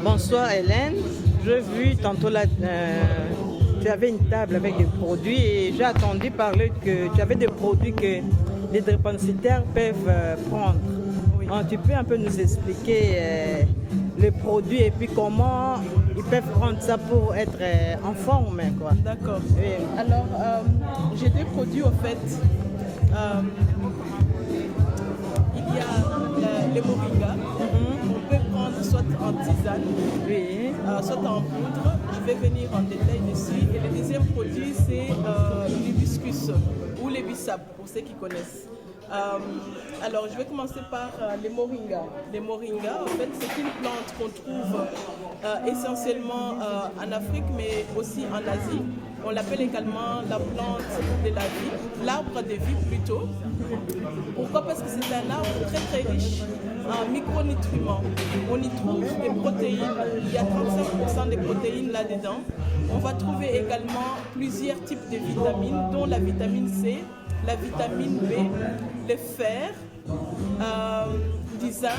Bonsoir Hélène, j'ai vu tantôt là, tu avais une table avec des produits et j'ai entendu parler que tu avais des produits que les drépanocytaires peuvent prendre. Oui. Alors, tu peux un peu nous expliquer les produits et puis comment ils peuvent prendre ça pour être en forme, quoi. D'accord. Oui. Alors, j'ai des produits au fait. Il y a les moringa. On peut prendre soit en tisane, Oui. soit en poudre. Je vais venir en détail dessus. Et le deuxième produit, c'est l'hibiscus ou les bissap, pour ceux qui connaissent. Alors, je vais commencer par les moringa. Les moringa, en fait, c'est une plante qu'on trouve essentiellement en Afrique, mais aussi en Asie. On l'appelle également la plante de la vie, l'arbre de vie plutôt. Pourquoi? Parce que c'est un arbre très très riche en micronutriments. On y trouve des protéines, il y a 35% de protéines là-dedans. On va trouver également plusieurs types de vitamines, dont la vitamine C, la vitamine B, le fer, du zinc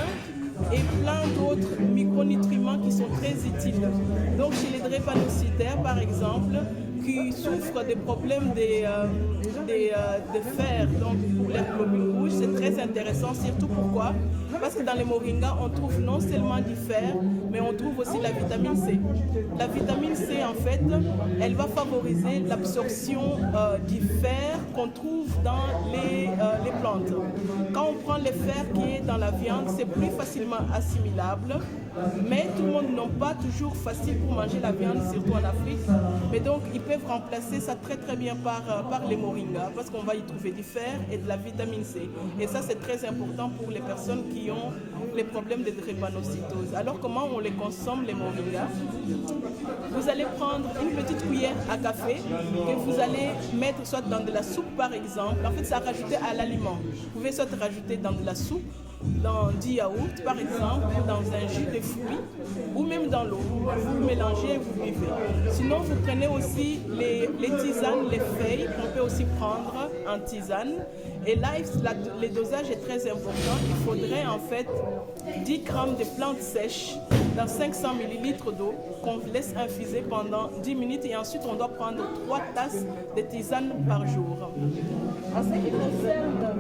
et plein d'autres micronutriments qui sont très utiles. Donc chez les drépanocytaires par exemple, qui souffrent des problèmes de fer, donc pour les globules rouges, c'est très intéressant, surtout pourquoi? Parce que dans les moringas, on trouve non seulement du fer, mais on trouve aussi la vitamine C. La vitamine C, en fait, elle va favoriser l'absorption du fer qu'on trouve dans les plantes. Quand on prend le fer qui est dans la viande, c'est plus facilement assimilable, mais tout le monde n'a pas toujours facile pour manger la viande, surtout en Afrique. Mais donc, ils peuvent remplacer ça très très bien par les moringas, parce qu'on va y trouver du fer et de la vitamine C. Et ça, c'est très important pour les personnes qui ont les problèmes de drépanocytose. Alors, comment on les consomme, les moringas? Vous allez prendre une petite cuillère à café que vous allez mettre soit dans de la soupe, par exemple. En fait, c'est à rajouter à l'aliment. Vous pouvez soit rajouter dans de la soupe, dans du yaourt par exemple, ou dans un jus de fruits, ou même dans l'eau. Vous mélangez et vous buvez. Sinon, vous prenez aussi les tisanes, les feuilles qu'on peut aussi prendre en tisane. Et là, le dosage est très important. Il faudrait en fait 10 grammes de plantes sèches dans 500 ml d'eau qu'on laisse infuser pendant 10 minutes et ensuite on doit prendre 3 tasses de tisane par jour. En ce qui concerne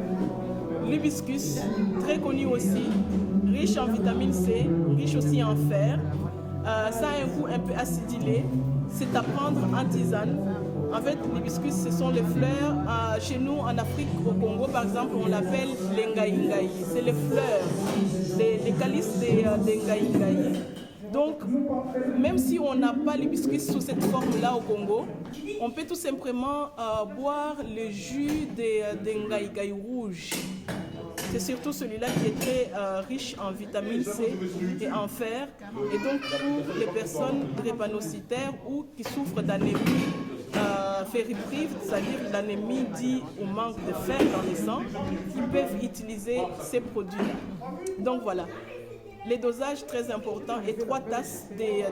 l'hibiscus, très connu aussi, riche en vitamine C, riche aussi en fer. Ça a un goût un peu acidulé, c'est à prendre en tisane. En fait, l'hibiscus, ce sont les fleurs. Chez nous, en Afrique, au Congo, par exemple, on l'appelle l'engaïngaï. C'est les fleurs, les calices des ngaïngaï. Donc, même si on n'a pas l'hibiscus sous cette forme-là au Congo, on peut tout simplement boire le jus des ngaïngaï rouges. C'est surtout celui-là qui est très riche en vitamine C et en fer. Et donc, pour les personnes drépanocytaires ou qui souffrent d'anémie ferriprive, c'est-à-dire l'anémie due au manque de fer dans le sang, ils peuvent utiliser ces produits-là. Donc voilà. Les dosages très importants et 3 tasses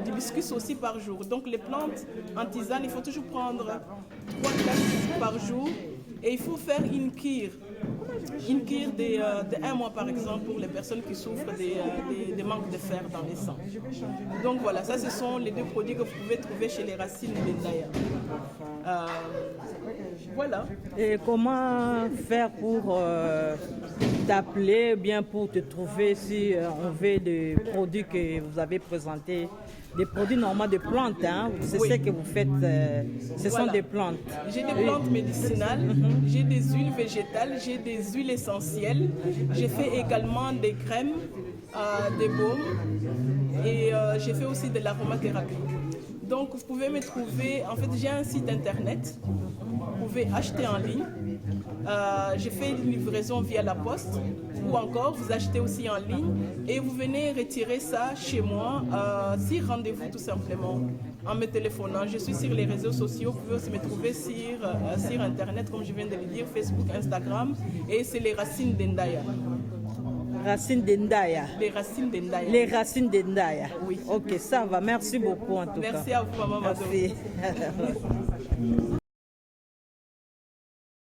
d'hibiscus aussi par jour. Donc les plantes en tisane, il faut toujours prendre 3 tasses par jour et il faut faire une cure. Une cure de 1 mois par exemple pour les personnes qui souffrent des manques de fer dans les sangs. Donc voilà, ça ce sont les 2 produits que vous pouvez trouver chez les racines Ndaya. Voilà. Et comment faire pour t'appeler, bien pour te trouver si on veut des produits que vous avez présentés, des produits normaux de plantes, hein? C'est Oui. ce que vous faites, ce sont des plantes. J'ai des plantes médicinales, j'ai des huiles végétales, j'ai des huiles essentielles, j'ai fait également des crèmes, des baumes et j'ai fait aussi de l'aromathérapie. Donc vous pouvez me trouver, en fait j'ai un site internet, vous pouvez acheter en ligne. J'ai fait une livraison via la poste ou encore vous achetez aussi en ligne et vous venez retirer ça chez moi sur rendez-vous tout simplement en me téléphonant. Je suis sur les réseaux sociaux, vous pouvez aussi me trouver sur internet comme je viens de le dire, Facebook, Instagram et c'est les racines d'Ndaya. Racines d'Ndaya. Les racines d'Ndaya. Les racines d'Ndaya. Oui. Ok, ça va. Merci beaucoup en tout cas. Merci à vous, maman Mado. Merci.